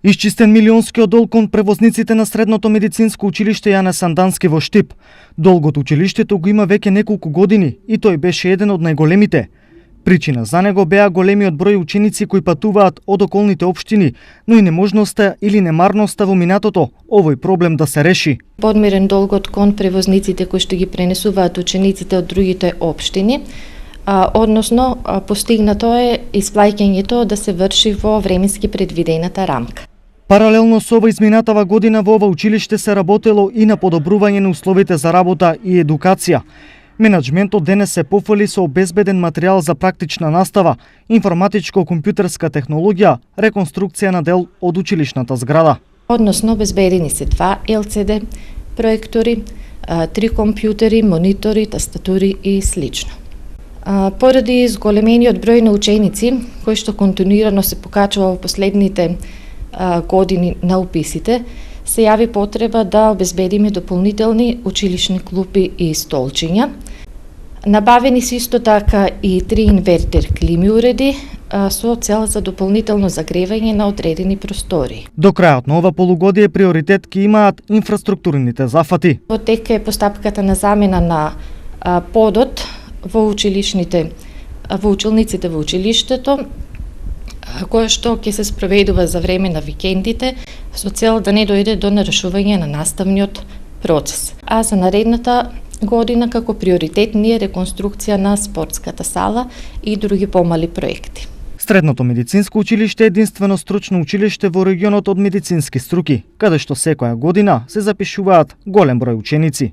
Исчистен милионскиот долг кон превозниците на Средното медицинско училиште Јане Сандански во Штип. Долгот училиштето го има веќе неколку години и тој беше еден од најголемите. Причина за него беа големиот број ученици кои патуваат од околните општини, но и неможноста или немарноста во минатото овој проблем да се реши. Подмирен долгот кон превозниците кои што ги пренесуваат учениците од другите општини, односно постигнато е исплаќањето да се врши во временски предвидената рамка. Паралелно со ова изминатава година во ова училиште се работело и на подобрување на условите за работа и едукација. Менаџментот денес се пофали со обезбеден материјал за практична настава, информатичко-компјутерска технологија, реконструкција на дел од училишната зграда. Односно обезбедени се 2 LCD проектори, 3 компјутери, монитори, тастатури и слично. Поради зголемениот број на ученици, кои што континуирано се покачува во последните години на уписите, се јави потреба да обезбедиме дополнителни училишни клупи и столчиња. Набавени се исто така и 3 инвертер клими уреди со цел за дополнително загревање на одредени простори. До крајот на ова полугодие приоритет ќе имаат инфраструктурните зафати. Во тек е постапката на замена на подот во училишните, во училниците во училиштето, која што ќе се спроведува за време на викендите со цел да не дојде до нарушување на наставниот процес. А за наредната година како приоритет ни е реконструкција на спортската сала и други помали проекти. Средното медицинско училиште е единствено стручно училиште во регионот од медицински струки, каде што секоја година се запишуваат голем број ученици.